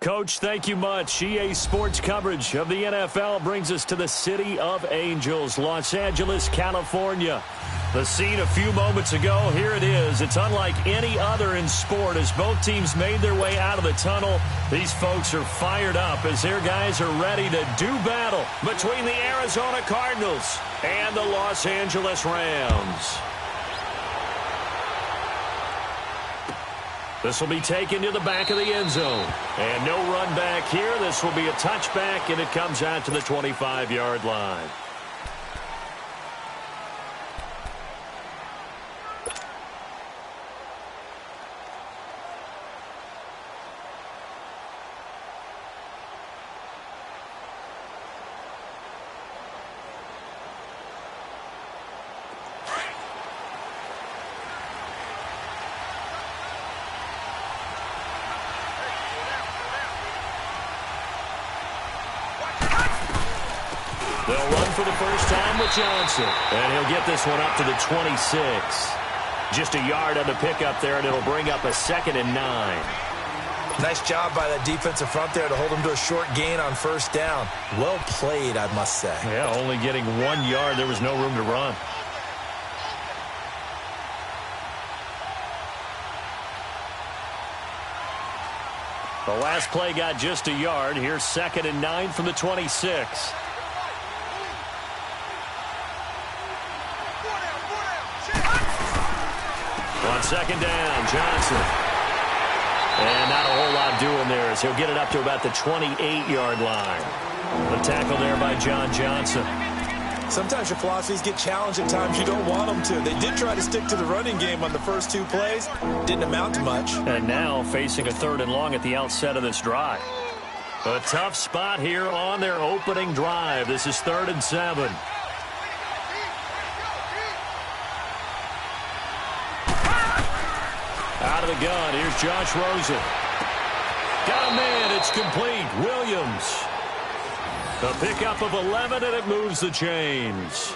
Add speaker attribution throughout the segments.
Speaker 1: Coach, thank you much. EA Sports coverage of the NFL brings us to the City of Angels, Los Angeles, California. The scene a few moments ago, here it is. It's unlike any other in sport as both teams made their way out of the tunnel. These folks are fired up as their guys are ready to do battle between the Arizona Cardinals and the Los Angeles Rams. This will be taken to the back of the end zone. And no run back here. This will be a touchback, and it comes out to the 25-yard line. They'll run for the first time with Johnson. And he'll get this one up to the 26. Just a yard on the pickup there, and it'll bring up a 2nd and 9.
Speaker 2: Nice job by that defensive front there to hold him to a short gain on first down. Well played, I must say.
Speaker 1: Yeah, only getting 1 yard. There was no room to run. The last play got just a yard. Here's 2nd and 9 from the 26. On 2nd down, Johnson. And not a whole lot doing there as he'll get it up to about the 28-yard line. The tackle there by John Johnson.
Speaker 2: Sometimes your philosophies get challenged at times you don't want them to. They did try to stick to the running game on the first 2 plays. Didn't amount to much.
Speaker 1: And now facing a 3rd and long at the outset of this drive. A tough spot here on their opening drive. This is 3rd and 7. Out of the gun, here's Josh Rosen. Got a man, it's complete. Williams. A pickup of 11, and it moves the chains.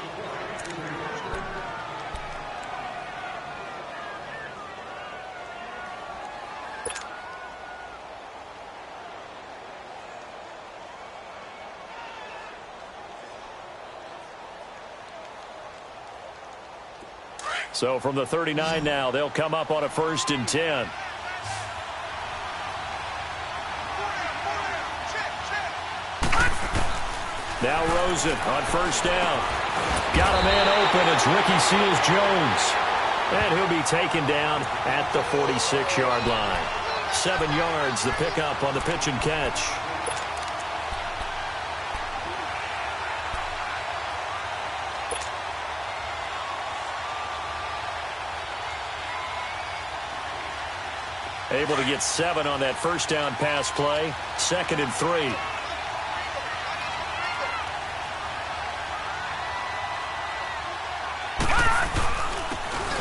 Speaker 1: So from the 39 now, they'll come up on a 1st and 10. Now Rosen on 1st down. Got a man open. It's Ricky Seals-Jones. And he'll be taken down at the 46-yard line. 7 yards, the pickup on the pitch and catch. Able to get 7 on that 1st down pass play. 2nd and 3.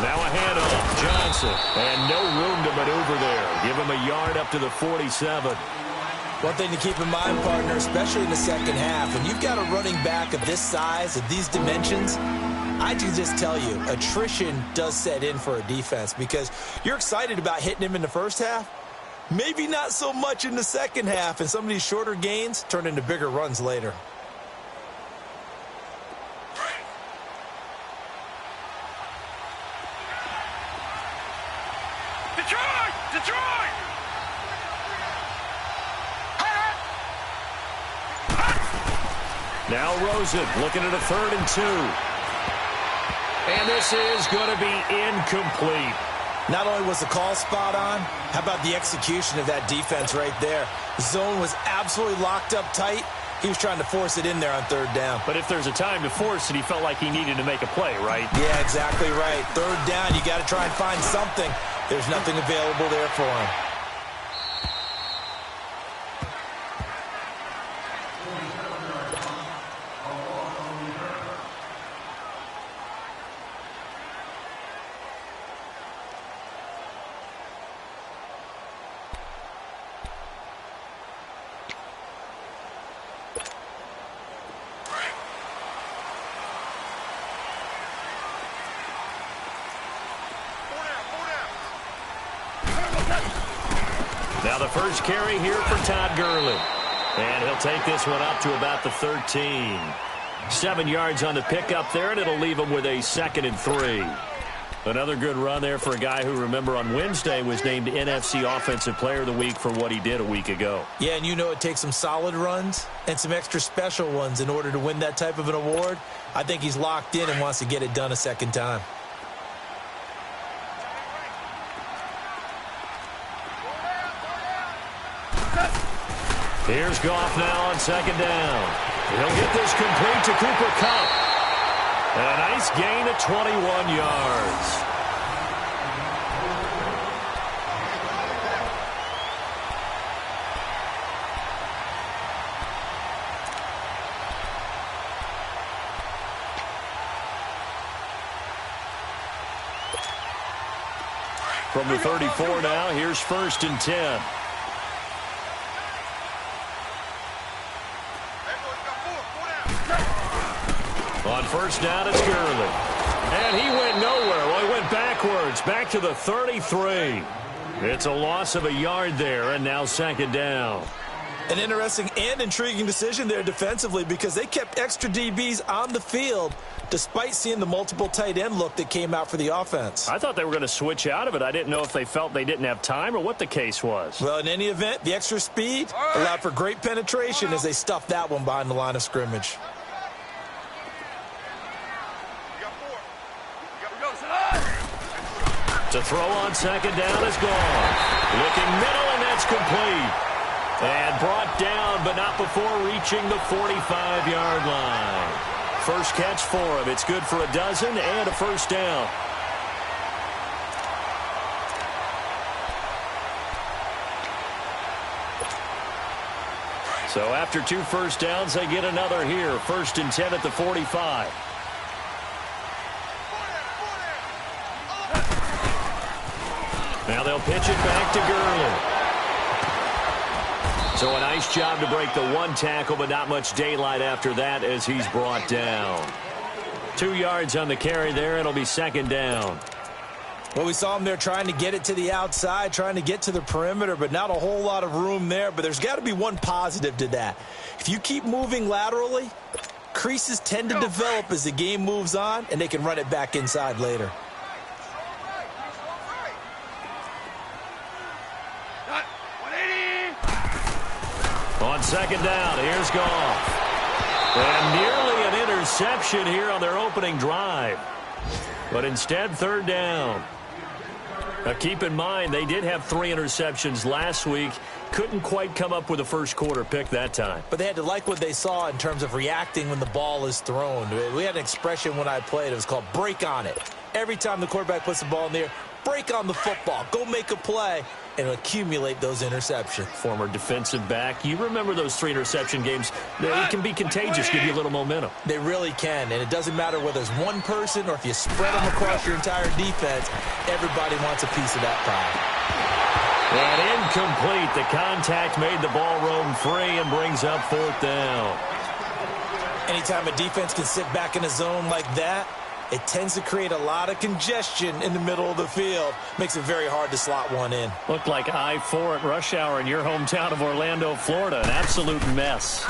Speaker 1: Now a handoff. Johnson. And no room to maneuver there. Give him a yard up to the 47.
Speaker 2: One thing to keep in mind, partner, especially in the second half, when you've got a running back of this size, of these dimensions, I can just tell you, attrition does set in for a defense because you're excited about hitting him in the first half. Maybe not so much in the second half, and some of these shorter gains turn into bigger runs later.
Speaker 3: Detroit! Detroit!
Speaker 1: Now Rosen looking at a 3rd and 2. And this is going to be incomplete.
Speaker 2: Not only was the call spot on, how about the execution of that defense right there? The zone was absolutely locked up tight. He was trying to force it in there on 3rd down.
Speaker 1: But if there's a time to force it, he felt like he needed to make a play, right?
Speaker 2: Yeah, exactly right. 3rd down, you got to try and find something. There's nothing available there for him.
Speaker 1: Now the first carry here for Todd Gurley. And he'll take this one up to about the 13. 7 yards on the pickup there, and it'll leave him with a 2nd and 3. Another good run there for a guy who, remember, on Wednesday was named NFC Offensive Player of the Week for what he did a week ago.
Speaker 2: Yeah, and you know it takes some solid runs and some extra special ones in order to win that type of an award. I think he's locked in and wants to get it done a second time.
Speaker 1: Here's Goff now on 2nd down. He'll get this complete to Cooper Kupp. And a nice gain of 21 yards. From the 34 now, here's 1st and 10. On 1st down, it's Gurley. And he went nowhere. Well, he went backwards, back to the 33. It's a loss of a yard there, and now 2nd down.
Speaker 2: An interesting and intriguing decision there defensively because they kept extra DBs on the field despite seeing the multiple tight end look that came out for the offense.
Speaker 1: I thought they were going to switch out of it. I didn't know if they felt they didn't have time or what the case was.
Speaker 2: Well, in any event, the extra speed allowed for great penetration as they stuffed that one behind the line of scrimmage.
Speaker 1: To throw on 2nd down is gone. Looking middle, and that's complete. And brought down, but not before reaching the 45-yard line. First catch for him. It's good for a dozen and a 1st down. So after 2 first downs, they get another here. 1st and 10 at the 45. Now they'll pitch it back to Gurley. So a nice job to break the 1 tackle, but not much daylight after that as he's brought down. 2 yards on the carry there. It'll be 2nd down.
Speaker 2: Well, we saw him there trying to get it to the outside, trying to get to the perimeter, but not a whole lot of room there. But there's got to be one positive to that. If you keep moving laterally, creases tend to develop as the game moves on, and they can run it back inside later.
Speaker 1: On 2nd down, here's Goff. And nearly an interception here on their opening drive. But instead, 3rd down. Now keep in mind, they did have 3 interceptions last week. Couldn't quite come up with a first quarter pick that time.
Speaker 2: But they had to like what they saw in terms of reacting when the ball is thrown. We had an expression when I played. It was called break on it. Every time the quarterback puts the ball in the air, break on the football. Go make a play and accumulate those interceptions.
Speaker 1: Former defensive back. You remember those 3 interception games. It can be contagious, give you a little momentum.
Speaker 2: They really can, and it doesn't matter whether it's one person or if you spread them across your entire defense, everybody wants a piece of that pie.
Speaker 1: And incomplete. The contact made the ball roam free and brings up 4th down.
Speaker 2: Anytime a defense can sit back in a zone like that, it tends to create a lot of congestion in the middle of the field. Makes it very hard to slot one in.
Speaker 1: Looked like I-4 at rush hour in your hometown of Orlando, Florida. An absolute mess.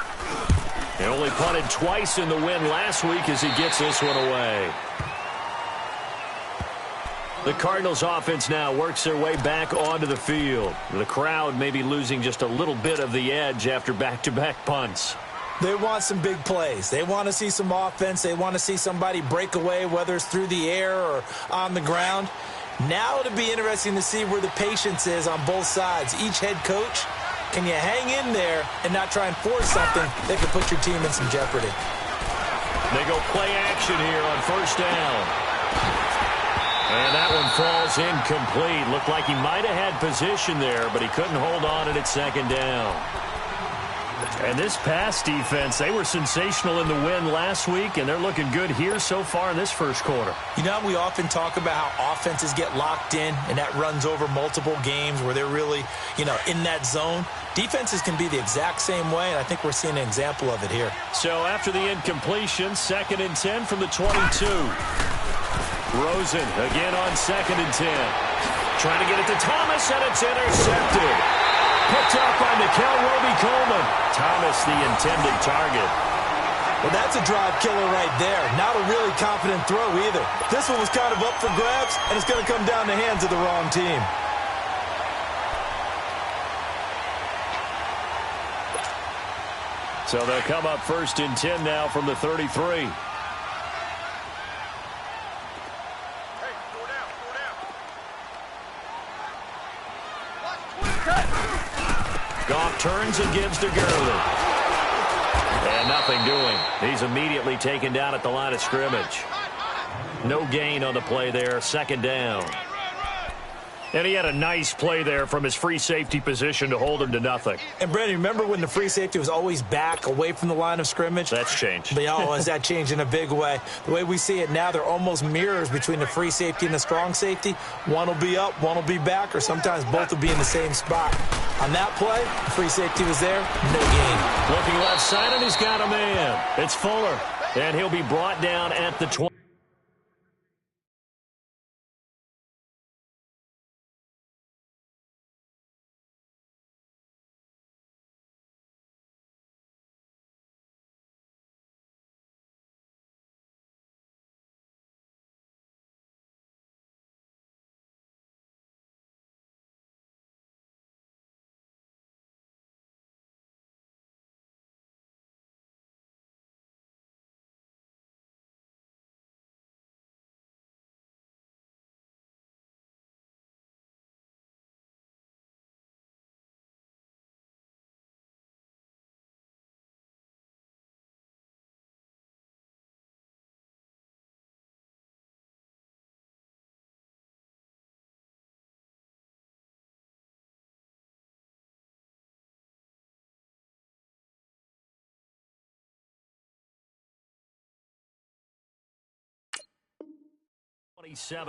Speaker 1: He only punted twice in the win last week as he gets this one away. The Cardinals offense now works their way back onto the field. The crowd may be losing just a little bit of the edge after back-to-back punts.
Speaker 2: They want some big plays. They want to see some offense. They want to see somebody break away, whether it's through the air or on the ground. Now it'll be interesting to see where the patience is on both sides. Each head coach, can you hang in there and not try and force something that could put your team in some jeopardy?
Speaker 1: They go play action here on 1st down. And that one falls incomplete. Looked like he might have had position there, but he couldn't hold on it at 2nd down. And this pass defense, they were sensational in the win last week, and they're looking good here so far in this first quarter.
Speaker 2: You know, we often talk about how offenses get locked in, and that runs over multiple games where they're really, in that zone. Defenses can be the exact same way, and I think we're seeing an example of it here.
Speaker 1: So after the incompletion, 2nd and 10 from the 22. Rosen again on 2nd and 10. Trying to get it to Thomas, and it's intercepted. Picked up by Nickel Roby-Coleman. Thomas, the intended target.
Speaker 2: Well, that's a drive killer right there. Not a really confident throw either. This one was kind of up for grabs, and it's going to come down the hands of the wrong team.
Speaker 1: So they'll come up 1st and 10 now from the 33. Goff turns and gives to Gurley. And nothing doing. He's immediately taken down at the line of scrimmage. No gain on the play there. 2nd down. And he had a nice play there from his free safety position to hold him to nothing.
Speaker 2: And, Brandon, remember when the free safety was always back away from the line of scrimmage?
Speaker 1: That's changed.
Speaker 2: But, has that changed in a big way? The way we see it now, they're almost mirrors between the free safety and the strong safety. One will be up, one will be back, or sometimes both will be in the same spot. On that play, the free safety was there, no gain.
Speaker 1: Looking left side, and he's got a man. It's Fuller, and he'll be brought down at the 20.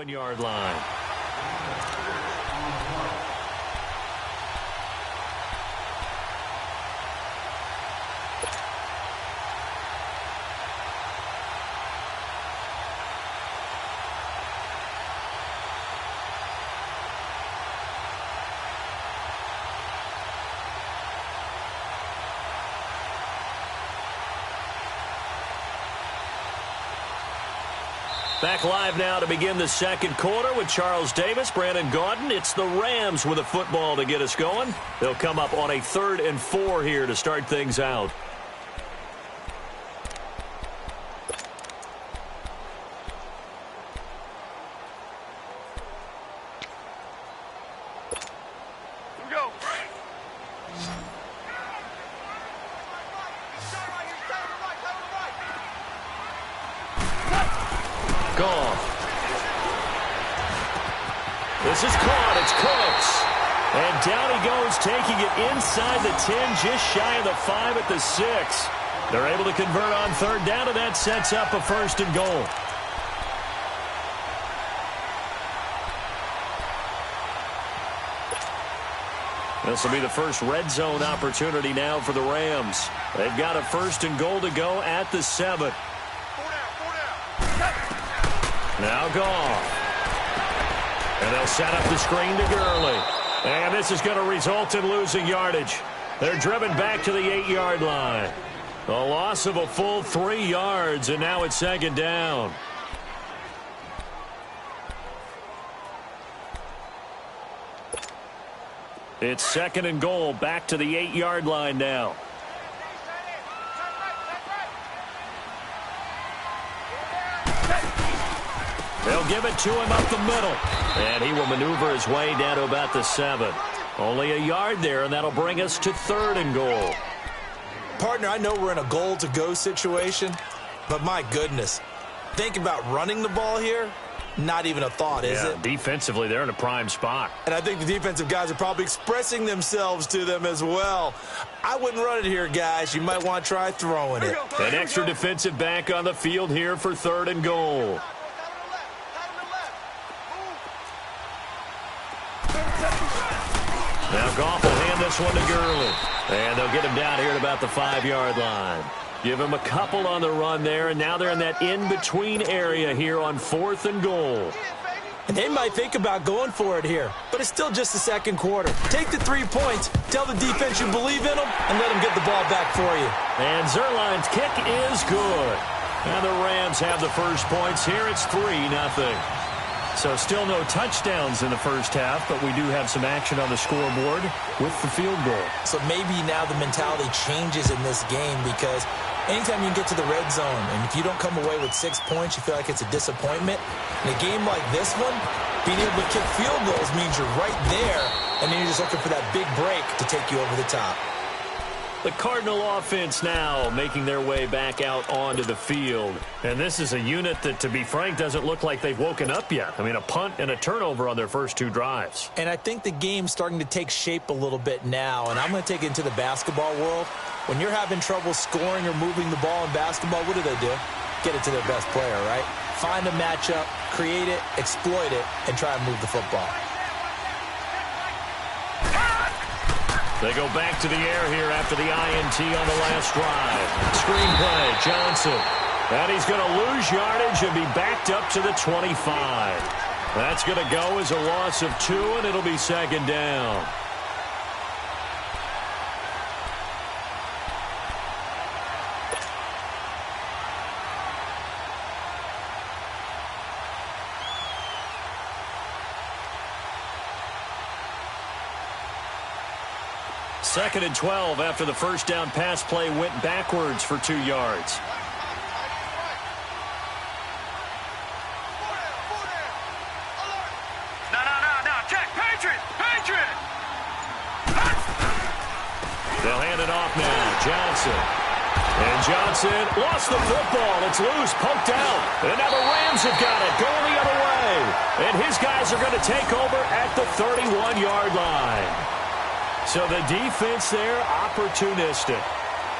Speaker 1: Yard line. Back live now to begin the 2nd quarter with Charles Davis, Brandon Gaudin. It's the Rams with a football to get us going. They'll come up on a 3rd and 4 here to start things out. This is caught. It's Cooks. And down he goes, taking it inside the 10, just shy of the 5 at the 6. They're able to convert on 3rd down, and that sets up a 1st and goal. This will be the first red zone opportunity now for the Rams. They've got a 1st and goal to go at the 7. Now Goff. And they'll set up the screen to Gurley. And this is going to result in losing yardage. They're driven back to the 8-yard line. A loss of a full 3 yards, and now it's 2nd down. It's 2nd and goal, back to the 8-yard line now. They'll give it to him up the middle. And he will maneuver his way down to about the 7. Only a yard there, and that'll bring us to 3rd and goal.
Speaker 2: Partner, I know we're in a goal-to-go situation, but my goodness, think about running the ball here. Not even a thought, is it?
Speaker 1: Defensively, they're in a prime spot.
Speaker 2: And I think the defensive guys are probably expressing themselves to them as well. I wouldn't run it here, guys. You might want to try throwing it.
Speaker 1: An extra defensive back on the field here for 3rd and goal. Now Goff will hand this one to Gurley. And they'll get him down here at about the 5-yard line. Give him a couple on the run there, and now they're in that in-between area here on 4th and goal.
Speaker 2: And they might think about going for it here, but it's still just the second quarter. Take the 3 points, tell the defense you believe in them, and let them get the ball back for you.
Speaker 1: And Zerline's kick is good. And the Rams have the first points here. It's 3-0. So still no touchdowns in the first half, but we do have some action on the scoreboard with the field goal.
Speaker 2: So maybe now the mentality changes in this game because anytime you can get to the red zone, and if you don't come away with 6 points, you feel like it's a disappointment. In a game like this one, being able to kick field goals means you're right there, and then you're just looking for that big break to take you over the top.
Speaker 1: The Cardinal offense now making their way back out onto the field. And this is a unit that, to be frank, doesn't look like they've woken up yet. I mean, a punt and a turnover on their first 2 drives.
Speaker 2: And I think the game's starting to take shape a little bit now, and I'm going to take it into the basketball world. When you're having trouble scoring or moving the ball in basketball, what do? Get it to their best player, right? Find a matchup, create it, exploit it, and try and move the football.
Speaker 1: They go back to the air here after the INT on the last drive. Screenplay, Johnson. And he's going to lose yardage and be backed up to the 25. That's going to go as a loss of 2, and it'll be second down. Second and 12 after the first down pass play went backwards for 2 yards.
Speaker 3: No. Check. Patriot.
Speaker 1: They'll hand it off now. Johnson. And Johnson lost the football. It's loose, poked out. And now the Rams have got it, going the other way. And his guys are going to take over at the 31-yard line. So the defense there, opportunistic.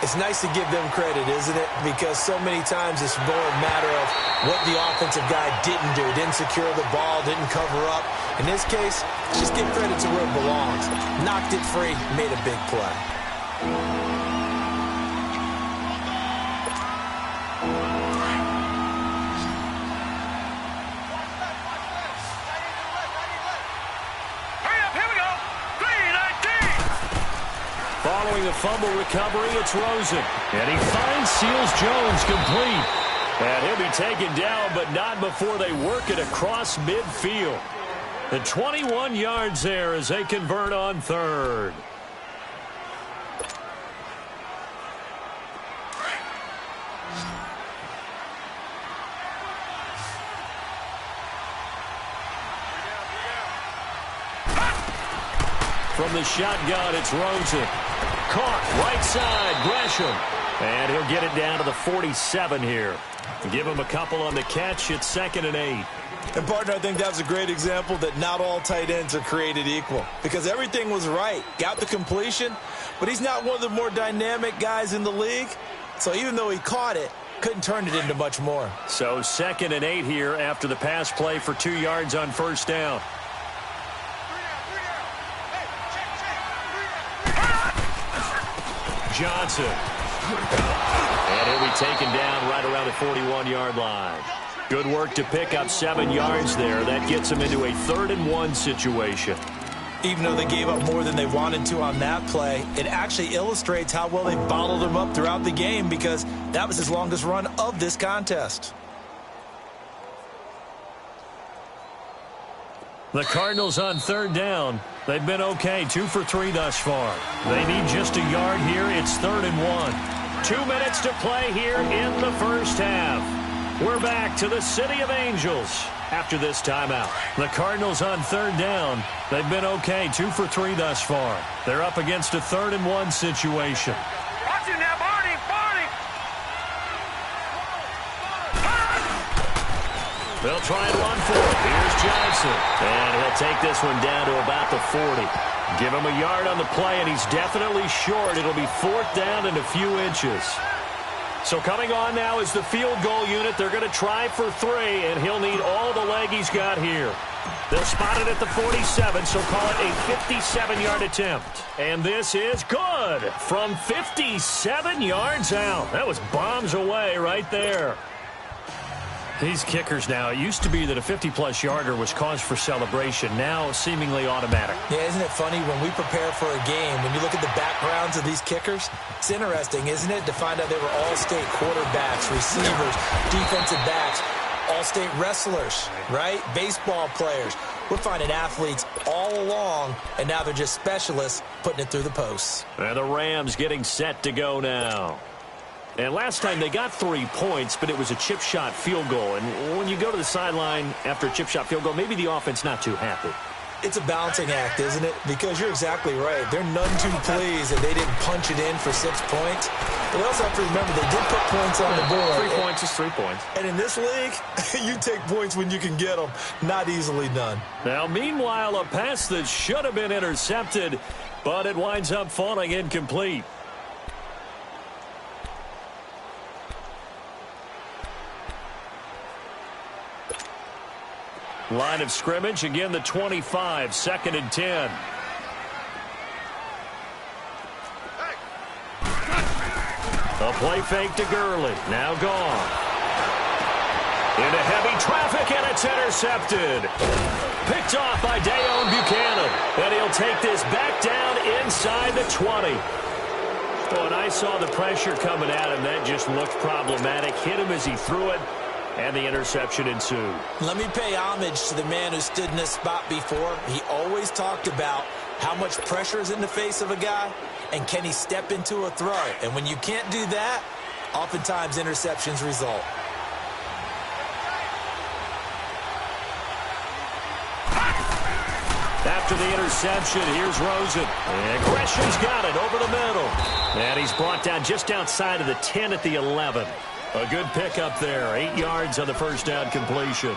Speaker 2: It's nice to give them credit, isn't it? Because so many times it's more a matter of what the offensive guy didn't do. Didn't secure the ball, didn't cover up. In this case, just give credit to where it belongs. Knocked it free, made a big play.
Speaker 1: Following the fumble recovery, it's Rosen. And he finds Seals-Jones complete. And he'll be taken down, but not before they work it across midfield. The 21 yards there as they convert on third. From the shotgun, it's Rosen. Caught right side, Gresham. And he'll get it down to the 47 here. Give him a couple on the catch. It's 2nd and 8.
Speaker 2: And, partner, I think that was a great example that not all tight ends are created equal. Because everything was right. Got the completion, but he's not one of the more dynamic guys in the league. So even though he caught it, couldn't turn it into much more.
Speaker 1: So 2nd and 8 here after the pass play for 2 yards on first down. Johnson. And he'll be taken down right around the 41-yard line. Good work to pick up 7 yards there. That gets them into a 3rd and 1 situation.
Speaker 2: Even though they gave up more than they wanted to on that play, it actually illustrates how well they bottled him up throughout the game because that was his longest run of this contest.
Speaker 1: The Cardinals on 3rd down. They've been okay, 2 for 3 thus far. They need just a yard here. It's 3rd and 1. 2 minutes to play here in the first half. We're back to the City of Angels after this timeout. The Cardinals on 3rd down. They've been okay, 2 for 3 thus far. They're up against a 3rd and 1 situation.
Speaker 3: Watch it now, Barney.
Speaker 1: They'll try and run for it. Here's Johnson. And he'll take this one down to about the 40. Give him a yard on the play, and he's definitely short. It'll be 4th down and a few inches. So coming on now is the field goal unit. They're going to try for 3, and he'll need all the leg he's got here. They'll spot it at the 47, so call it a 57-yard attempt. And this is good from 57 yards out. That was bombs away right there. These kickers now, it used to be that a 50-plus yarder was cause for celebration. Now, seemingly automatic.
Speaker 2: Yeah, isn't it funny when we prepare for a game, when you look at the backgrounds of these kickers? It's interesting, isn't it, to find out they were all-state quarterbacks, receivers, defensive backs, all-state wrestlers, right? Baseball players. We're finding athletes all along, and now they're just specialists putting it through the posts.
Speaker 1: And the Rams getting set to go now. And last time they got 3 points, but it was a chip shot field goal. And when you go to the sideline after a chip shot field goal, maybe the offense not too happy.
Speaker 2: It's a balancing act, isn't it? Because you're exactly right. They're none too pleased that they didn't punch it in for 6 points. But we also have to remember they did put points on the board.
Speaker 1: 3 points is 3 points.
Speaker 2: And in this league, you take points when you can get them. Not easily done.
Speaker 1: Now, meanwhile, a pass that should have been intercepted, but it winds up falling incomplete. Line of scrimmage, again the 25, 2nd and 10. A play fake to Gurley, now gone. Into heavy traffic, and it's intercepted. Picked off by Dayon Buchanan, and he'll take this back down inside the 20. Oh, and I saw the pressure coming at him. That just looked problematic. Hit him as he threw it. And the interception ensued.
Speaker 2: Let me pay homage to the man who stood in this spot before. He always talked about how much pressure is in the face of a guy, and can he step into a throw. And when you can't do that, oftentimes interceptions result.
Speaker 1: After the interception, here's Rosen. And Gresham's got it over the middle. And he's brought down just outside of the 10 at the 11. A good pickup there. 8 yards on the first down completion.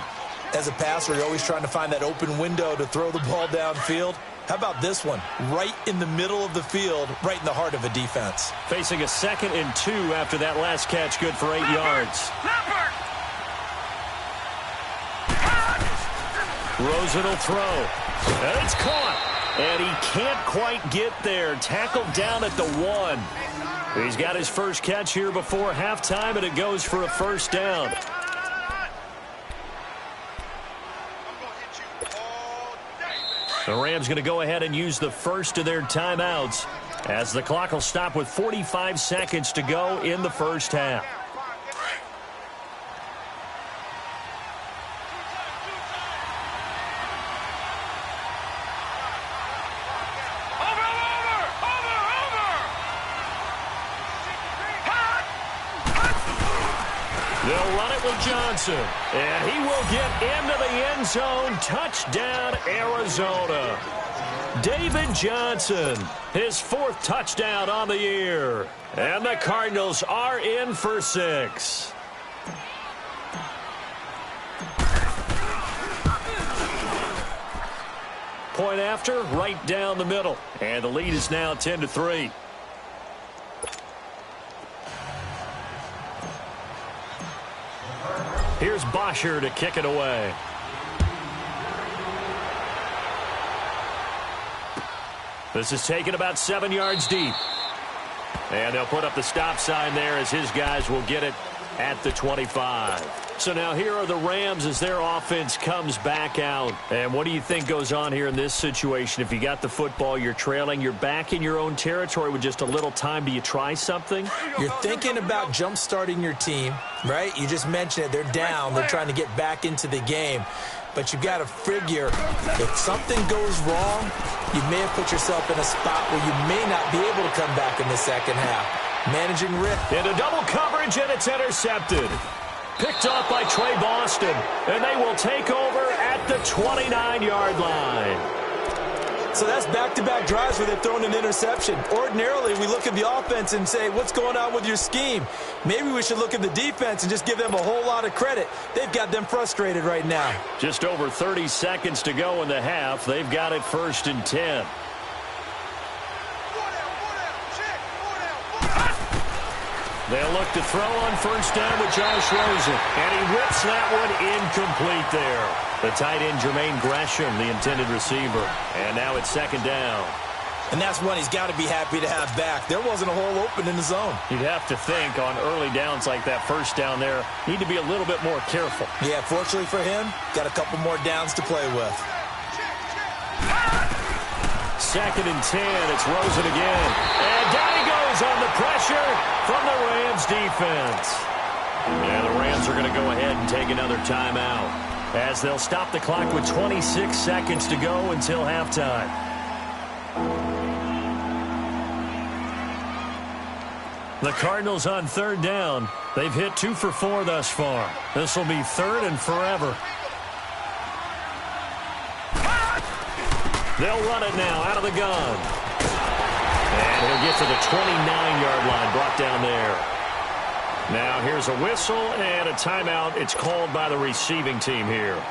Speaker 2: As a passer, you're always trying to find that open window to throw the ball downfield. How about this one? Right in the middle of the field, right in the heart of a defense.
Speaker 1: Facing a 2nd and 2 after that last catch, good for 8 yards. Rosen will throw. And it's caught. And he can't quite get there. Tackled down at the 1. He's got his first catch here before halftime, and it goes for a first down. The Rams going to go ahead and use the first of their timeouts as the clock will stop with 45 seconds to go in the first half. They'll run it with Johnson, and he will get into the end zone. Touchdown, Arizona. David Johnson, his 4th touchdown on the year. And the Cardinals are in for 6. Point after, right down the middle. And the lead is now 10-3. Here's Bosher to kick it away. This is taken about 7 yards deep. And they'll put up the stop sign there as his guys will get it at the 25. So now here are the Rams as their offense comes back out. And what do you think goes on here in this situation? If you got the football, you're trailing, you're back in your own territory with just a little time. Do you try something?
Speaker 2: You're thinking about jump-starting your team, right? You just mentioned it. They're down. They're trying to get back into the game. But you got to figure if something goes wrong, you may have put yourself in a spot where you may not be able to come back in the second half. Managing risk.
Speaker 1: Into double coverage, and it's intercepted. Picked off by Trey Boston, and they will take over at the 29-yard line.
Speaker 2: So that's back-to-back drives where they've thrown an interception. Ordinarily, we look at the offense and say, what's going on with your scheme? Maybe we should look at the defense and just give them a whole lot of credit. They've got them frustrated right now.
Speaker 1: Just over 30 seconds to go in the half. They've got it 1st and 10. They'll look to throw on first down with Josh Rosen. And he whips that one incomplete there. The tight end, Jermaine Gresham, the intended receiver. And now it's 2nd down.
Speaker 2: And that's one he's got to be happy to have back. There wasn't a hole open in the zone.
Speaker 1: You'd have to think on early downs like that first down there, need to be a little bit more careful.
Speaker 2: Yeah, fortunately for him, got a couple more downs to play with.
Speaker 1: 2nd and 10. It's Rosen again. And down he goes on the pressure from the Rams defense. And the Rams are going to go ahead and take another timeout as they'll stop the clock with 26 seconds to go until halftime. The Cardinals on 3rd down. They've hit 2 for 4 thus far. This will be 3rd and forever. They'll run it now out of the gun. And he'll get to the 29-yard line, brought down there. Now here's a whistle and a timeout. It's called by the receiving team here.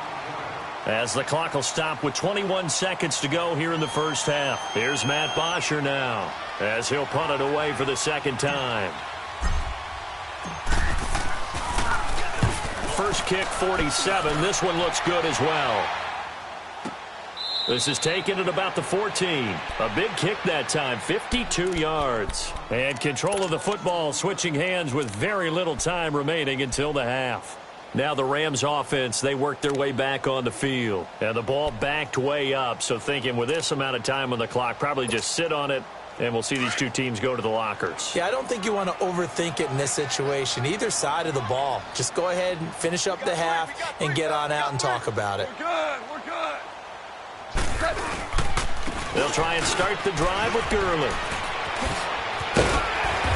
Speaker 1: As the clock will stop with 21 seconds to go here in the first half. Here's Matt Bosher now as he'll punt it away for the 2nd time. First kick, 47. This one looks good as well. This is taken at about the 14. A big kick that time, 52 yards. And control of the football switching hands with very little time remaining until the half. Now the Rams offense, they work their way back on the field. And the ball backed way up, so thinking with this amount of time on the clock, probably just sit on it, and we'll see these two teams go to the lockers.
Speaker 2: Yeah, I don't think you want to overthink it in this situation. Either side of the ball. Just go ahead and finish up the half and get on out and talk about it.
Speaker 3: We're good.
Speaker 1: They'll try and start the drive with Gurley.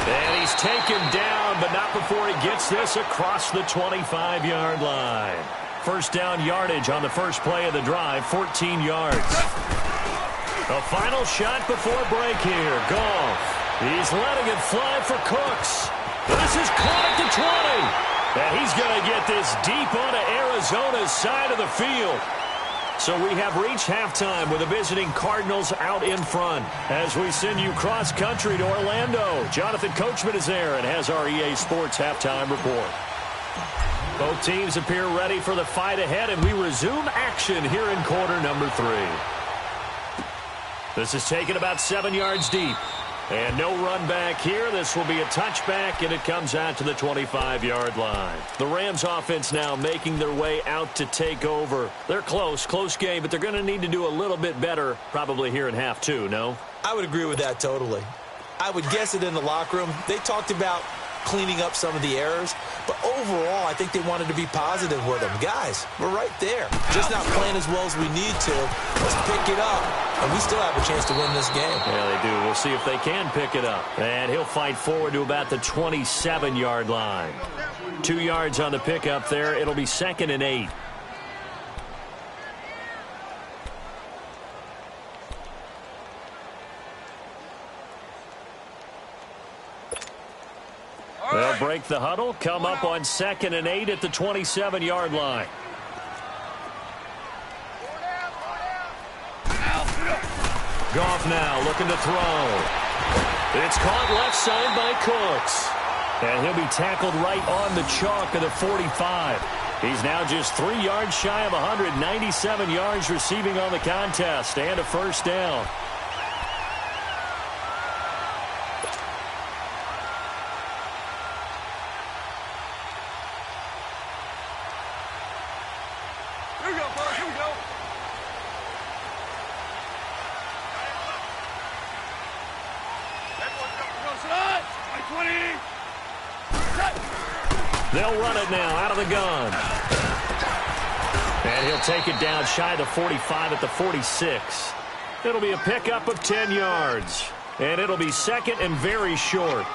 Speaker 1: And he's taken down, but not before he gets this across the 25-yard line. First down yardage on the first play of the drive, 14 yards. A final shot before break here. Goff. He's letting it fly for Cooks. This is caught at the 20. And he's going to get this deep onto Arizona's side of the field. So we have reached halftime with the visiting Cardinals out in front. As we send you cross-country to Orlando, Jonathan Coachman is there and has our EA Sports halftime report. Both teams appear ready for the fight ahead, and we resume action here in quarter number 3. This is taken about 7 yards deep. And no run back here. This will be a touchback, and it comes out to the 25-yard line. The Rams offense now making their way out to take over. They're close game, but they're going to need to do a little bit better probably here in half 2, no?
Speaker 2: I would agree with that totally. I would guess it in the locker room. They talked about cleaning up some of the errors, but overall, I think they wanted to be positive with them. Guys, we're right there. Just not playing as well as we need to. Let's pick it up, and we still have a chance to win this game.
Speaker 1: Yeah, they do. We'll see if they can pick it up. And he'll fight forward to about the 27-yard line. 2 yards on the pickup there. It'll be 2nd and 8. They'll break the huddle, come up on 2nd and 8 at the 27-yard line. Goff now looking to throw. It's caught left side by Cooks. And he'll be tackled right on the chalk of the 45. He's now just 3 yards shy of 197 yards receiving on the contest and a first down. They'll run it now out of the gun. And he'll take it down shy of the 45 at the 46. It'll be a pickup of 10 yards. And it'll be 2nd and very short.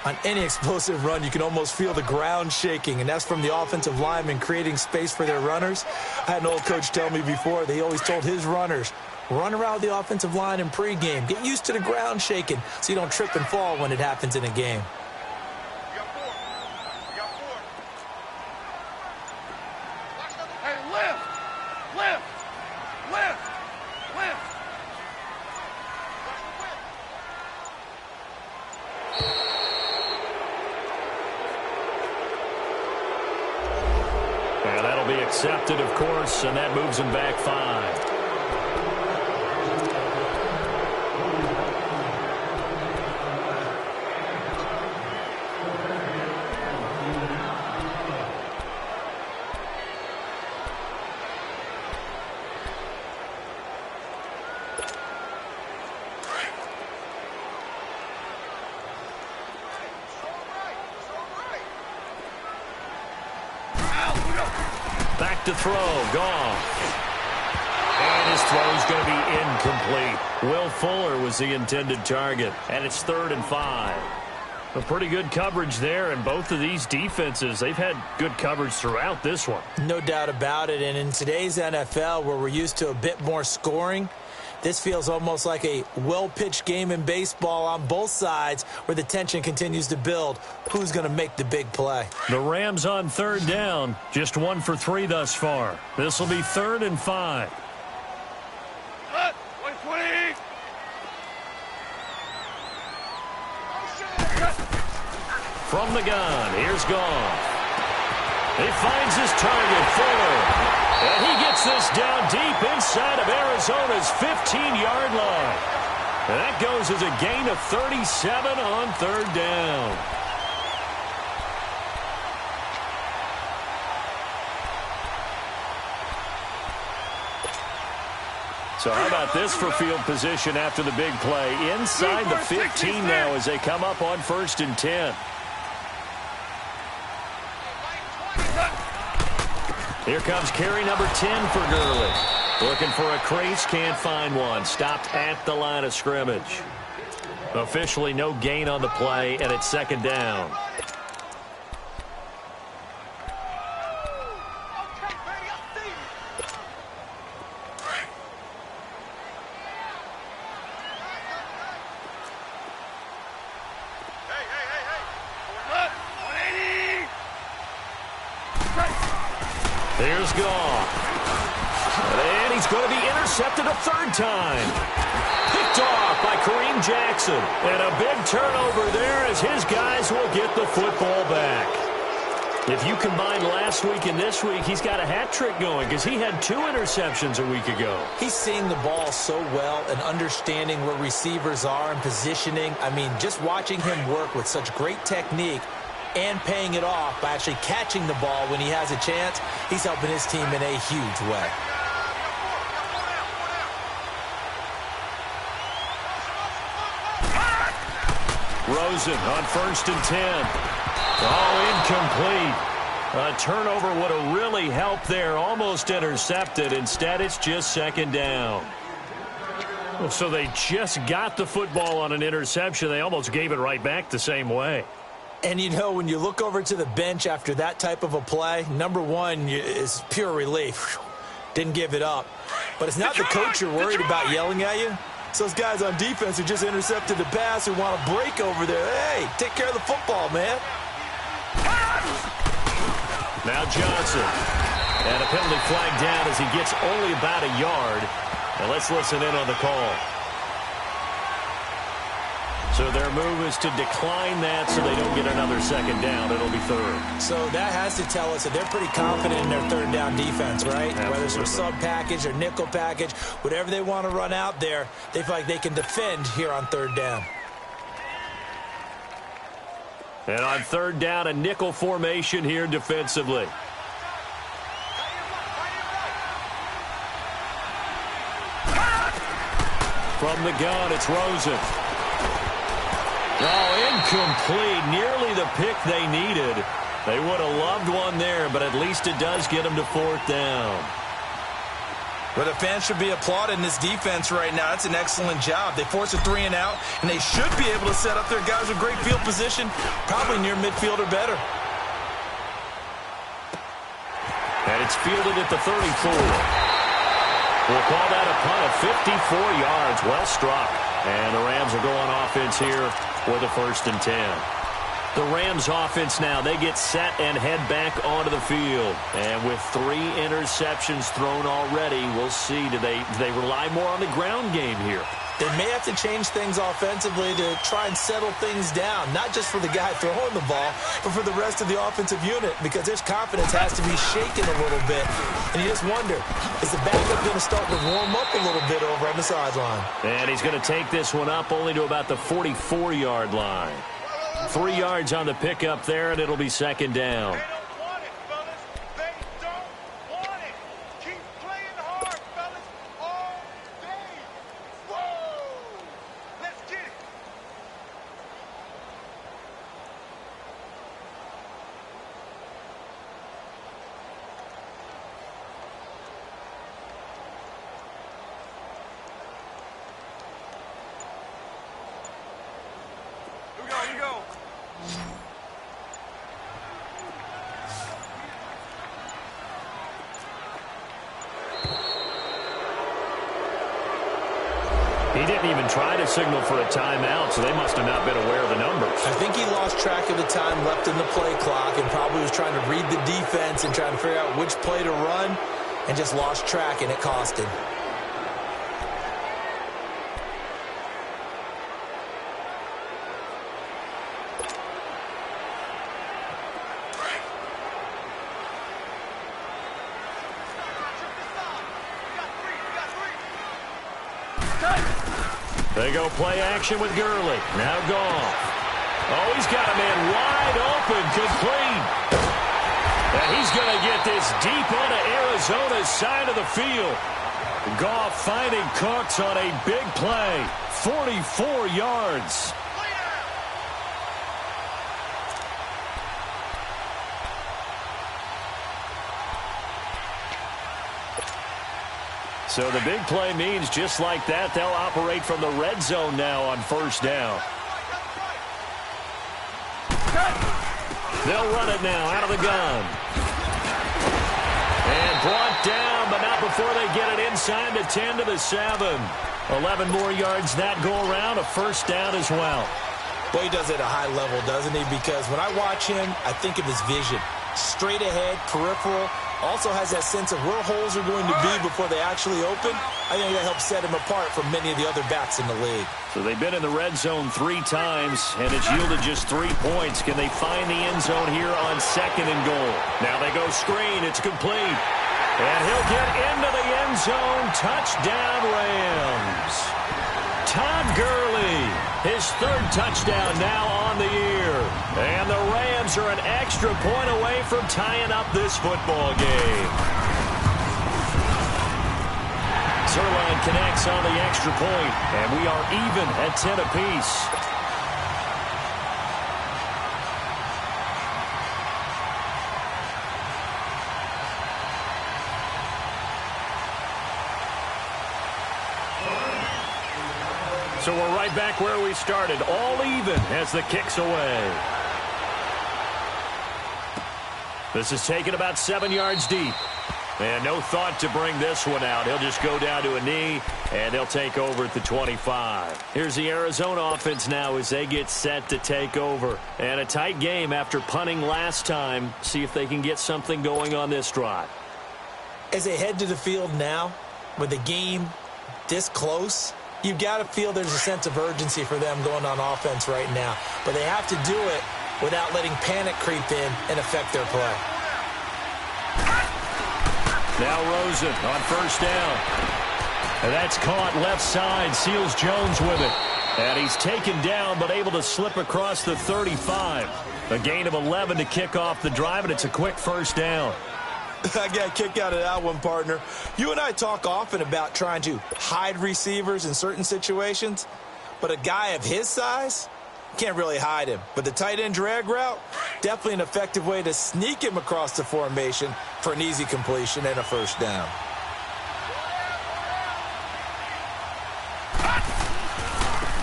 Speaker 2: On any explosive run, you can almost feel the ground shaking, and that's from the offensive linemen creating space for their runners. I had an old coach tell me before, they always told his runners, run around the offensive line in pregame. Get used to the ground shaking so you don't trip and fall when it happens in a game.
Speaker 1: Accepted, of course, and that moves him back 5. back to throw. Goff. And his throw's going to be incomplete. Will Fuller was the intended target. And it's 3rd and 5. A pretty good coverage there, and both of these defenses, they've had good coverage throughout this one.
Speaker 2: No doubt about it. And in today's NFL, where we're used to a bit more scoring, this feels almost like a well-pitched game in baseball on both sides where the tension continues to build. Who's going to make the big play?
Speaker 1: The Rams on 3rd down, just 1 for 3 thus far. This will be 3rd and 5. From the gun, here's Goff. He finds his target, Fuller. And he gets this down deep inside of Arizona's 15-yard line. And that goes as a gain of 37 on 3rd down. So how about this for field position after the big play? Inside the 15 now as they come up on 1st and 10. Here comes carry number 10 for Gurley. Looking for a crease, can't find one. Stopped at the line of scrimmage. Officially no gain on the play, and it's 2nd down. Here's Goff. And he's going to be intercepted a 3rd time. Picked off by Kareem Jackson. And a big turnover there as his guys will get the football back. If you combine last week and this week, he's got a hat trick going because he had 2 interceptions a week ago.
Speaker 2: He's seeing the ball so well and understanding where receivers are and positioning. I mean, just watching him work with such great technique and paying it off by actually catching the ball when he has a chance, he's helping his team in a huge way.
Speaker 1: Rosen on 1st and 10. Oh, incomplete. A turnover would have really helped there. Almost intercepted. Instead, it's just 2nd down. Well, so they just got the football on an interception. They almost gave it right back the same way.
Speaker 2: And, you know, when you look over to the bench after that type of a play, number one is pure relief. Didn't give it up. But it's not the coach you're worried about yelling at you. It's those guys on defense who just intercepted the pass who want to break over there. Hey, take care of the football, man.
Speaker 1: Now Johnson. And a penalty flag down as he gets only about a yard. And let's listen in on the call. So their move is to decline that so they don't get another 2nd down. It'll be 3rd.
Speaker 2: So that has to tell us that they're pretty confident in their 3rd down defense, right?
Speaker 1: Absolutely.
Speaker 2: Whether it's a sub package or nickel package, whatever they want to run out there, they feel like they can defend here on 3rd down.
Speaker 1: And on 3rd down, a nickel formation here defensively. From the gun, it's Rosen. Oh, incomplete. Nearly the pick they needed. They would have loved one there, but at least it does get them to 4th down.
Speaker 2: But the fans should be applauding this defense right now. It's an excellent job. They force a 3 and out, and they should be able to set up their guys with great field position, probably near midfield or better.
Speaker 1: And it's fielded at the 34. We'll call that a punt of 54 yards. Well struck. And the Rams are going offense here with a 1st and 10. The Rams offense now, they get set and head back onto the field. And with 3 interceptions thrown already, we'll see, do they rely more on the ground game here?
Speaker 2: They may have to change things offensively to try and settle things down, not just for the guy throwing the ball, but for the rest of the offensive unit, because their confidence has to be shaken a little bit. And you just wonder, is the backup going to start to warm up a little bit over on the sideline?
Speaker 1: And he's going to take this one up only to about the 44-yard line. 3 yards on the pickup there, and it'll be 2nd down. He didn't even try to signal for a timeout, so they must have not been aware of the numbers.
Speaker 2: I think he lost track of the time left in the play clock and probably was trying to read the defense and trying to figure out which play to run and just lost track, and it cost him.
Speaker 1: They go play action with Gurley. Now Goff. Oh, he's got a man wide open, complete. And he's going to get this deep onto Arizona's side of the field. Goff finding Cooks on a big play. 44 yards. So the big play means just like that, they'll operate from the red zone now on first down. They'll run it now out of the gun. And brought down, but not before they get it inside the 10 to the 7. 11 more yards that go around, a first down as well.
Speaker 2: Well, he does it at a high level, doesn't he? Because when I watch him, I think of his vision. Straight ahead, peripheral. Also has that sense of where holes are going to be before they actually open. I think that helps set him apart from many of the other backs in the league.
Speaker 1: So they've been in the red zone 3 times, and it's yielded just 3 points. Can they find the end zone here on 2nd and goal? Now they go screen. It's complete. And he'll get into the end zone. Touchdown, Rams. Todd Gurley, his 3rd touchdown now on the year. And the Rams are an extra point away from tying up this football game. Zerline connects on the extra point, and we are even at 10 apiece. So we're right back where we started, all even as the kick's away. This is taken about 7 yards deep. And no thought to bring this one out. He'll just go down to a knee, and they'll take over at the 25. Here's the Arizona offense now as they get set to take over. And a tight game after punting last time. See if they can get something going on this drive.
Speaker 2: As they head to the field now, with the game this close, you've got to feel there's a sense of urgency for them going on offense right now. But they have to do it without letting panic creep in and affect their play.
Speaker 1: Now Rosen on first down. And that's caught left side. Seals Jones with it. And he's taken down but able to slip across the 35. A gain of 11 to kick off the drive, and it's a quick first down.
Speaker 2: I got a kick out of that one, partner. You and I talk often about trying to hide receivers in certain situations, but a guy of his size can't really hide him. But the tight end drag route, definitely an effective way to sneak him across the formation for an easy completion and a first down.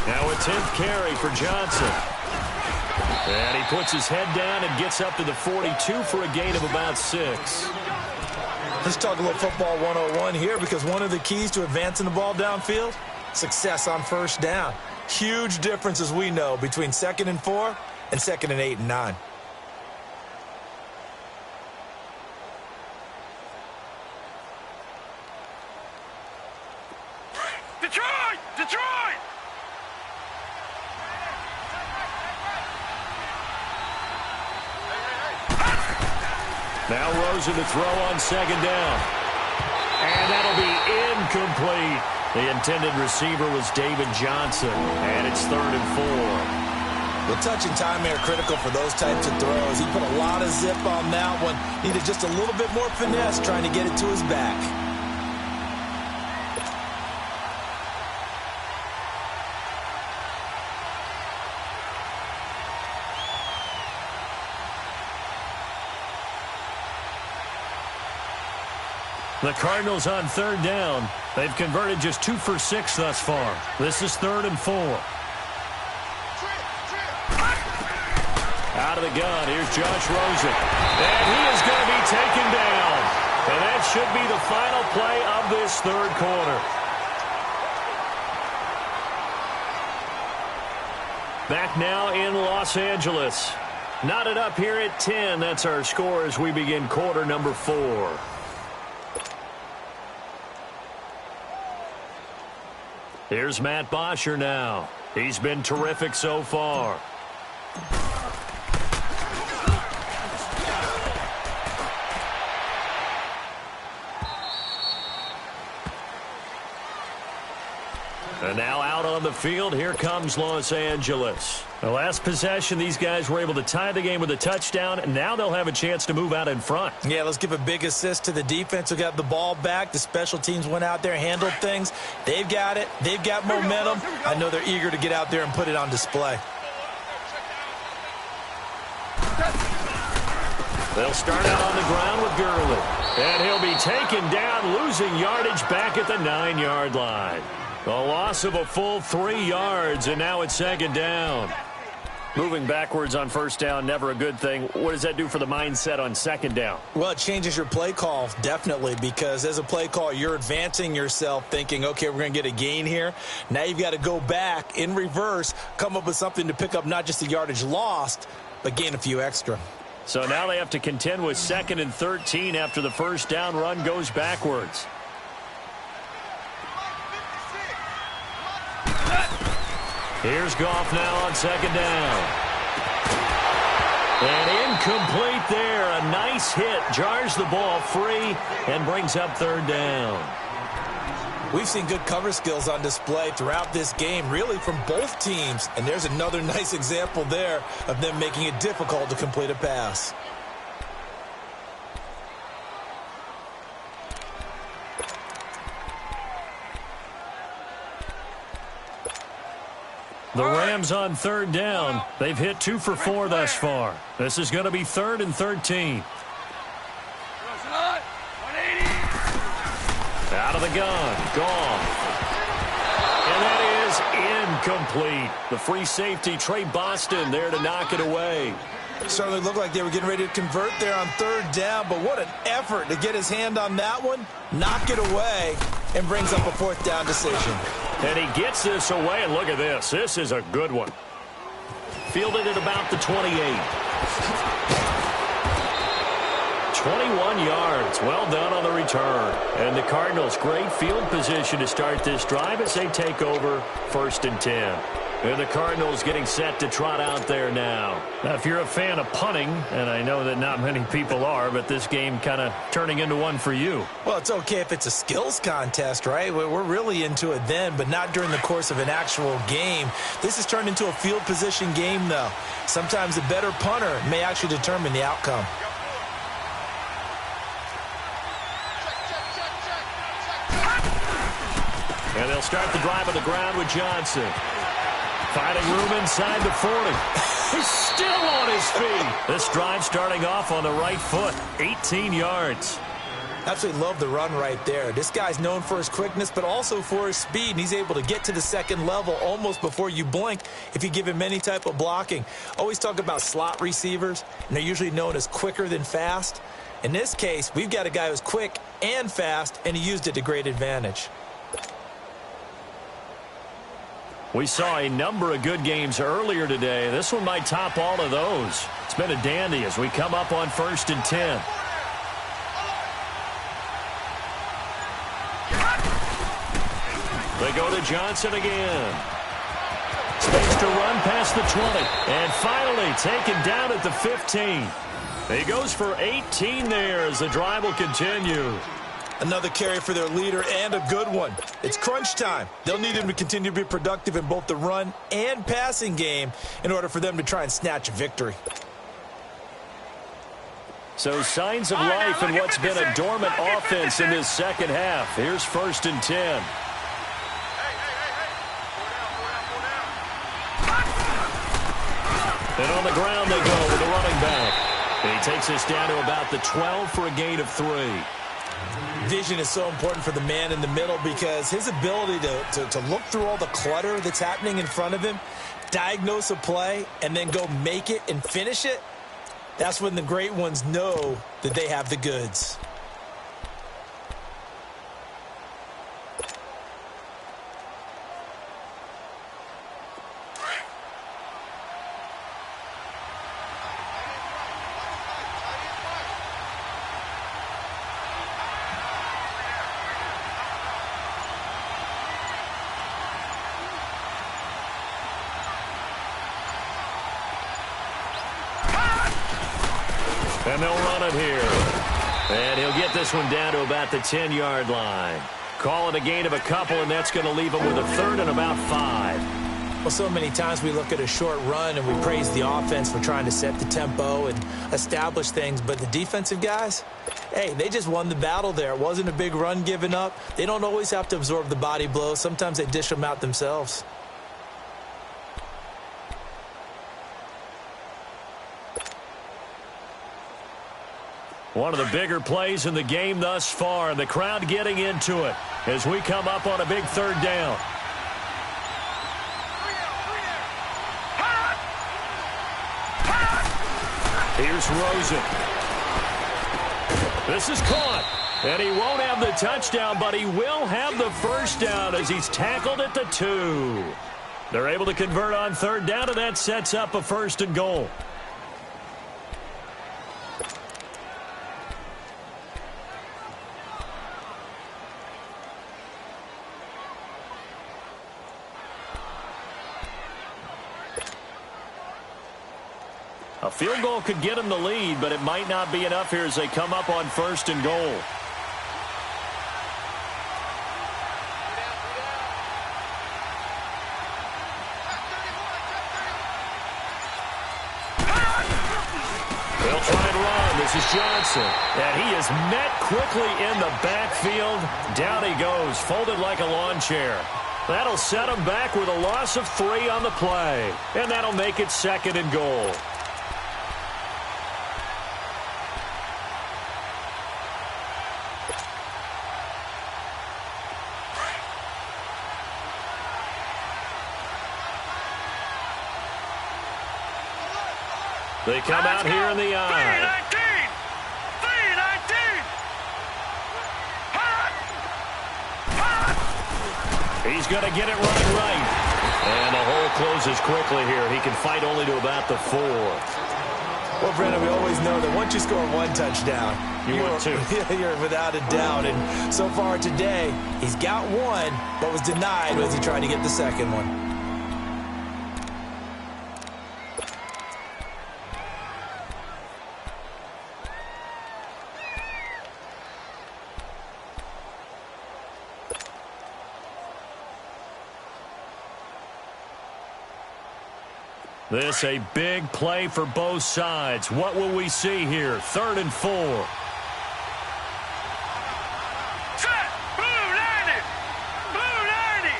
Speaker 1: Now a 10th carry for Johnson. And he puts his head down and gets up to the 42 for a gain of about 6.
Speaker 2: Let's talk a little football 101 here, because one of the keys to advancing the ball downfield, success on first down. Huge difference, as we know, between 2nd and 4 and 2nd and 8 and 9.
Speaker 3: Detroit! Detroit!
Speaker 1: Now Rosen to throw on 2nd down. And that'll be incomplete. The intended receiver was David Johnson. And it's 3rd and 4.
Speaker 2: The touch and timing are critical for those types of throws. He put a lot of zip on that one. Needed just a little bit more finesse trying to get it to his back.
Speaker 1: The Cardinals on 3rd down. They've converted just 2 for 6 thus far. This is 3rd and 4. Out of the gun, here's Josh Rosen. And he is going to be taken down. And that should be the final play of this third quarter. Back now in Los Angeles. Knotted up here at 10. That's our score as we begin quarter number 4. Here's Matt Bosher now. He's been terrific so far. And now out on the field, here comes Los Angeles. The last possession, these guys were able to tie the game with a touchdown, and now they'll have a chance to move out in front. Yeah, let's give a big assist to the defense who got the ball back. The special teams went out there, handled things. They've got it. They've got momentum. I know they're eager to get out there and put it on display. They'll start out on the ground with Gurley. And he'll be taken down, losing yardage back at the 9-yard line. A loss of a full 3 yards, and now it's second down. Moving backwards on first down, never a good thing. What does that do for the mindset on second down? Well, it changes your play call, definitely, because as a play call, you're advancing yourself thinking, okay, we're going to get a gain here. Now you've got to go back in reverse, come up with something to pick up not just the yardage lost, but gain a few extra. So now they have to contend with 2nd and 13 after the first down run goes backwards. Here's Goff now on second down. And incomplete there. A nice hit. Jars the ball free and brings up third down. We've seen good cover skills on display throughout this game, really from both teams. And there's another nice example there of them making it difficult to complete a pass. The Rams on third down. They've hit 2 for 4 thus far. This is going to be 3rd and 13. Out of the gun. Gone. And that is incomplete. The free safety, Trey Boston, there to knock it away. Certainly looked like they were getting ready to convert there on third down, but what an effort to get his hand on that one, knock it away, and brings up a 4th down decision. And he gets this away, and look at this. This is a good one. Fielded at about the 28. 21 yards. Well done on the return. And the Cardinals, great field position to start this drive as they take over 1st and 10. And the Cardinals getting set to trot out there now. Now, if you're a fan of punting, and I know that not many people are, but this game kind of turning into one for you. Well, it's okay if it's a skills contest, right? We're really into it then, but not during the course of an actual game. This has turned into a field position game, though. Sometimes a better punter may actually determine the outcome. And they'll start the drive on the ground with Johnson. Finding room inside the 40. He's still on his feet. This drive starting off on the right foot. 18 yards. Absolutely love the run right there. This guy's known for his quickness, but also for his speed. And he's able to get to the second level almost before you blink if you give him any type of blocking. Always talk about slot receivers, and they're usually known as quicker than fast. In this case, we've got a guy who's quick and fast, and he used it to great advantage. We saw a number of good games earlier today. This one might top all of those. It's been a dandy as we come up on 1st and 10. They go to Johnson again. Space to run past the 20. And finally taken down at the 15. He goes for 18 there as the drive will continue. Another carry for their leader and a good one. It's crunch time. They'll need him to continue to be productive in both the run and passing game in order for them to try and snatch a victory. So signs of life in what's been a dormant offense in this second half. Here's 1st and 10. And on the ground they go with the running back. And he takes us down to about the 12 for a gain of 3. Vision is so important for the man in the middle because his ability to look through all the clutter that's happening in front of him,
Speaker 2: diagnose a play and then go make it and finish it, that's when the great ones know that they have the goods.
Speaker 1: And they'll run it here. And he'll get this one down to about the 10-yard line. Call it a gain of a couple, and that's going to leave him with a third and about 5.
Speaker 2: Well, so many times we look at a short run and we praise the offense for trying to set the tempo and establish things, but the defensive guys, hey, they just won the battle there. It wasn't a big run given up. They don't always have to absorb the body blows. Sometimes they dish them out themselves.
Speaker 1: One of the bigger plays in the game thus far, and the crowd getting into it as we come up on a big third down. Here's Rosen. This is caught, and he won't have the touchdown, but he will have the first down as he's tackled at the 2. They're able to convert on third down, and that sets up a 1st and goal. A field goal could get him the lead, but it might not be enough here as they come up on 1st and goal. They'll try and run. This is Johnson. And he is met quickly in the backfield. Down he goes, folded like a lawn chair. That'll set him back with a loss of 3 on the play. And that'll make it 2nd and goal. They come out here in the eye. He's going to get it running right. And the hole closes quickly here. He can fight only to about the 4.
Speaker 2: Well, Brennan, we always know that once you score 1 touchdown, you're without a doubt. And so far today, he's got 1, but was denied as he tried to get the 2nd one.
Speaker 1: This a big play for both sides. What will we see here? 3rd and 4.
Speaker 3: Set! Blue 90! Blue 90!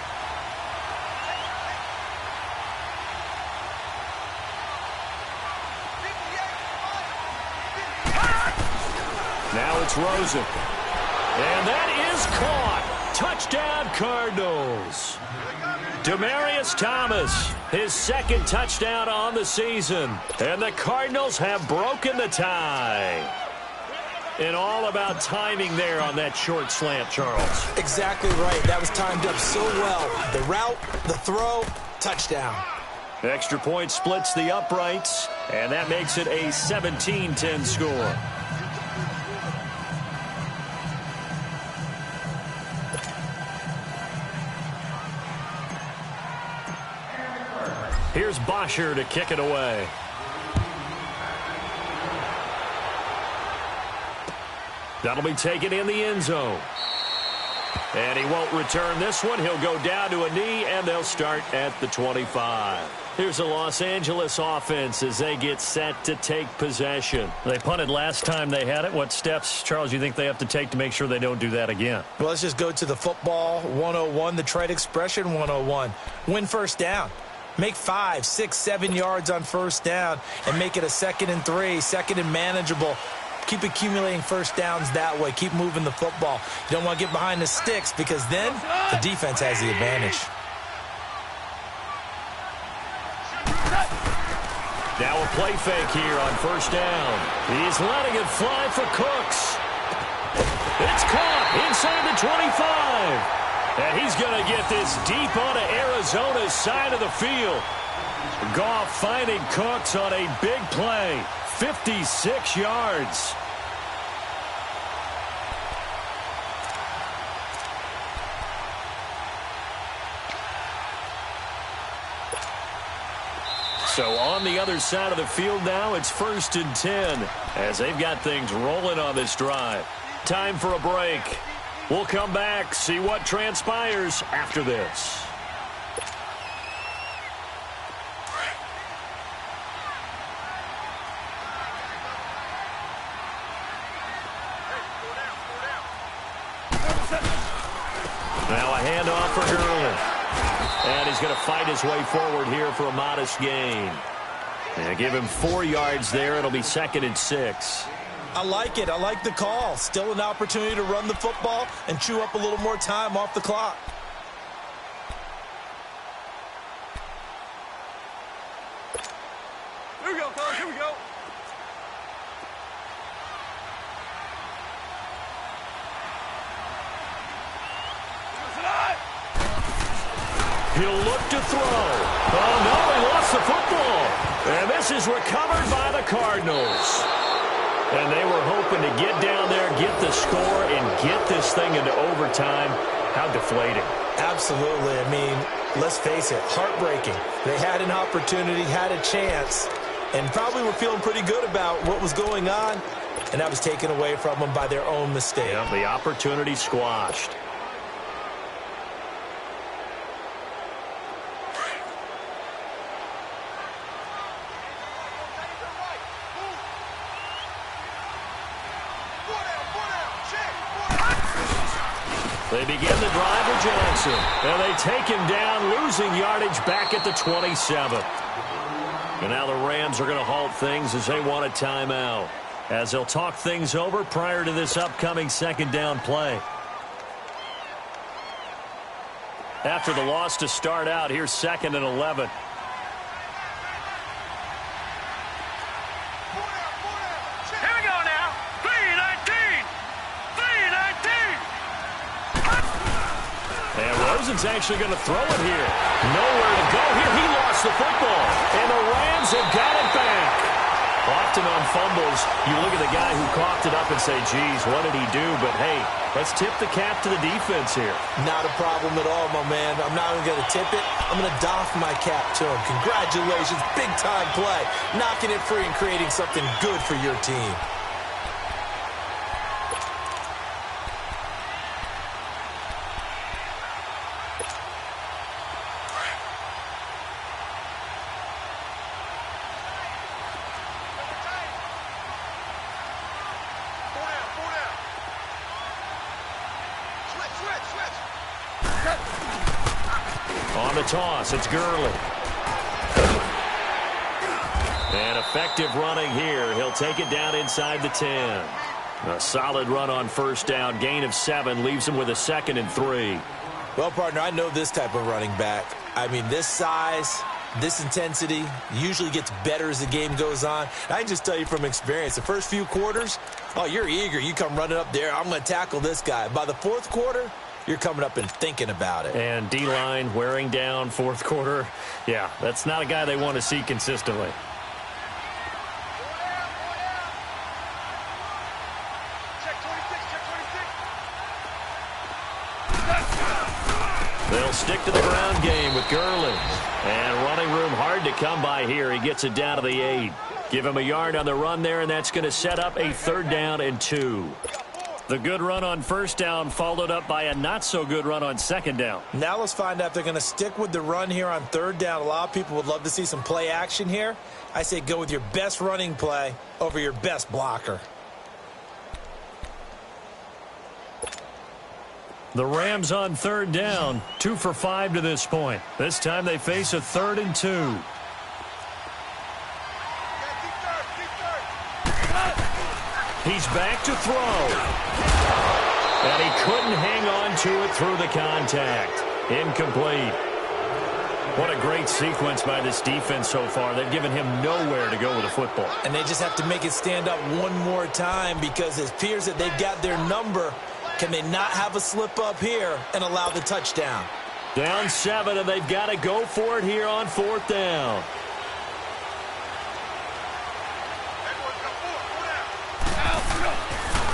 Speaker 1: Now it's Rosen. And that is caught. Touchdown, Cardinals. Demaryius Thomas, his 2nd touchdown on the season. And the Cardinals have broken the tie. And all about timing there on that short slant, Charles.
Speaker 2: Exactly right. That was timed up so well. The route, the throw, touchdown.
Speaker 1: Extra point splits the uprights, and that makes it a 17-10 score. Here's Bosher to kick it away. That'll be taken in the end zone. And he won't return this one. He'll go down to a knee, and they'll start at the 25. Here's the Los Angeles offense as they get set to take possession. They punted last time they had it. What steps, Charles, you think they have to take to make sure they don't do that again?
Speaker 2: Well, let's just go to the football 101, the trade expression 101. Win first down. Make 5, 6, 7 yards on first down and make it a 2nd and 3, 2nd and manageable. Keep accumulating first downs that way. Keep moving the football. You don't want to get behind the sticks because then the defense has the advantage.
Speaker 1: play fake here on first down. He's letting it fly for Cooks. It's caught inside the 25. And he's going to get this deep onto Arizona's side of the field. Goff finding Cooks on a big play. 56 yards. So on the other side of the field now, it's 1st and 10 as they've got things rolling on this drive. Time for a break. We'll come back, see what transpires after this. Now a handoff for Gurley. And he's going to fight his way forward here for a modest gain. And give him 4 yards there. It'll be 2nd and 6.
Speaker 2: I like it. I like the call. Still an opportunity to run the football and chew up a little more time off the clock.
Speaker 3: Here we go, fellas. Here we go.
Speaker 1: He'll look to throw. Oh, no, he lost the football. And this is recovered by the Cardinals. And they were hoping to get down there, get the score, and get this thing into overtime. How deflating.
Speaker 2: Absolutely. I mean, let's face it, heartbreaking. They had an opportunity, had a chance, and probably were feeling pretty good about what was going on, and that was taken away from them by their own mistake.
Speaker 1: Yeah, the opportunity squashed. They begin the drive with Johnson. And they take him down, losing yardage back at the 27. And now the Rams are going to halt things as they want a timeout, as they'll talk things over prior to this upcoming 2nd down play. After the loss to start out, here's 2nd and 11. Rosen's actually going to throw it here. Nowhere to go here. He lost the football. And the Rams have got it back. Often on fumbles, you look at the guy who coughed it up and say, geez, what did he do? But, hey, let's tip the cap to the defense here.
Speaker 2: Not a problem at all, my man. I'm not even going to tip it. I'm going to doff my cap to him. Congratulations. Big-time play. Knocking it free and creating something good for your team.
Speaker 1: On the toss, it's Gurley. And effective running here. He'll take it down inside the 10. A solid run on first down. Gain of 7 leaves him with a 2nd and 3.
Speaker 2: Well, partner, I know this type of running back. I mean, this size, this intensity usually gets better as the game goes on. I can just tell you from experience, the first few quarters, oh, you're eager. You come running up there. I'm going to tackle this guy. By the 4th quarter, you're coming up and thinking about it.
Speaker 1: And D-line wearing down 4th quarter. Yeah, that's not a guy they want to see consistently. They'll stick to the ground game with Gurley. And running room hard to come by here. He gets it down to the 8. Give him a yard on the run there, and that's going to set up a 3rd down and 2. The good run on first down followed up by a not-so-good run on 2nd down.
Speaker 2: Now let's find out if they're going to stick with the run here on 3rd down. A lot of people would love to see some play action here. I say go with your best running play over your best blocker.
Speaker 1: The Rams on 3rd down, 2 for 5 to this point. This time they face a 3rd and 2. He's back to throw. And he couldn't hang on to it through the contact. Incomplete. What a great sequence by this defense so far. They've given him nowhere to go with the football.
Speaker 2: And they just have to make it stand up one more time because it appears that they've got their number. Can they not have a slip up here and allow the touchdown?
Speaker 1: Down 7, and they've got to go for it here on 4th down.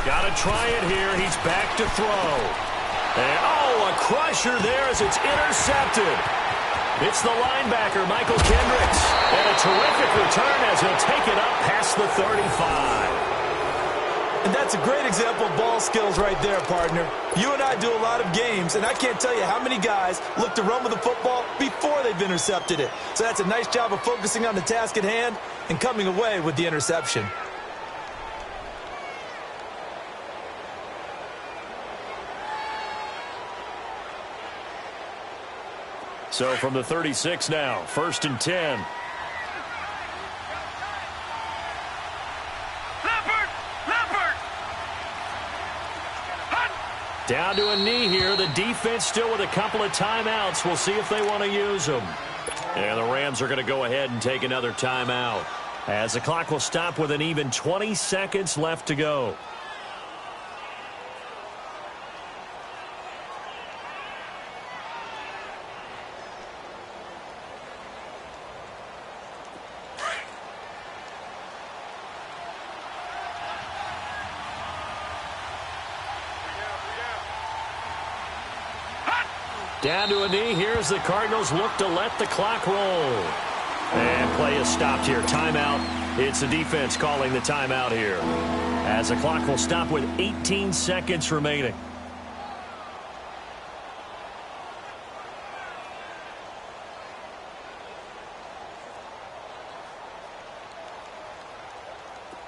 Speaker 1: Got to try it here. He's back to throw. And, a crusher there as it's intercepted. It's the linebacker, Michael Kendricks. And a terrific return as he'll take it up past the 35.
Speaker 2: And that's a great example of ball skills right there, partner. You and I do a lot of games, and I can't tell you how many guys look to run with the football before they've intercepted it. So that's a nice job of focusing on the task at hand and coming away with the interception.
Speaker 1: So from the 36 now, 1st and 10. Down to a knee here. The defense still with a couple of timeouts. We'll see if they want to use them. And the Rams are going to go ahead and take another timeout, as the clock will stop with an even 20 seconds left to go. Down to a knee. Here's the Cardinals look to let the clock roll. And play is stopped here. Timeout. It's the defense calling the timeout here, as the clock will stop with 18 seconds remaining.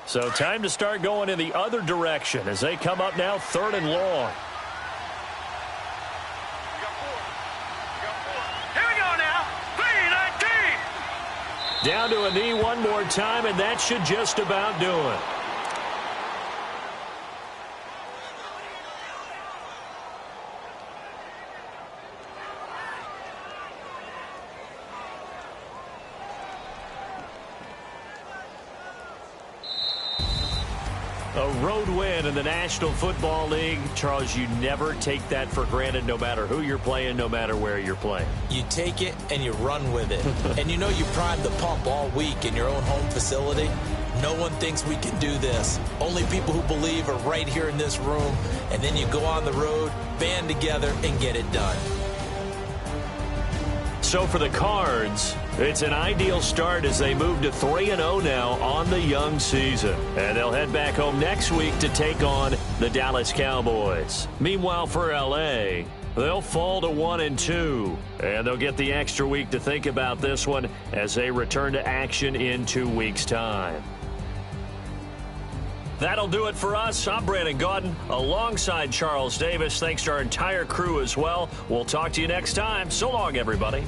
Speaker 1: So time to start going in the other direction as they come up now 3rd and long. Down to a knee one more time, and that should just about do it. A road win in the National Football League. Charles, you never take that for granted, no matter who you're playing, no matter where you're playing.
Speaker 2: You take it and you run with it. And you know you primed the pump all week in your own home facility. No one thinks we can do this. Only people who believe are right here in this room. And then you go on the road, band together, and get it done.
Speaker 1: So for the Cards, it's an ideal start as they move to 3-0 now on the young season. And they'll head back home next week to take on the Dallas Cowboys. Meanwhile, for L.A., they'll fall to 1-2. And they'll get the extra week to think about this one as they return to action in 2 weeks' time. That'll do it for us. I'm Brandon Gaudin alongside Charles Davis. Thanks to our entire crew as well. We'll talk to you next time. So long, everybody.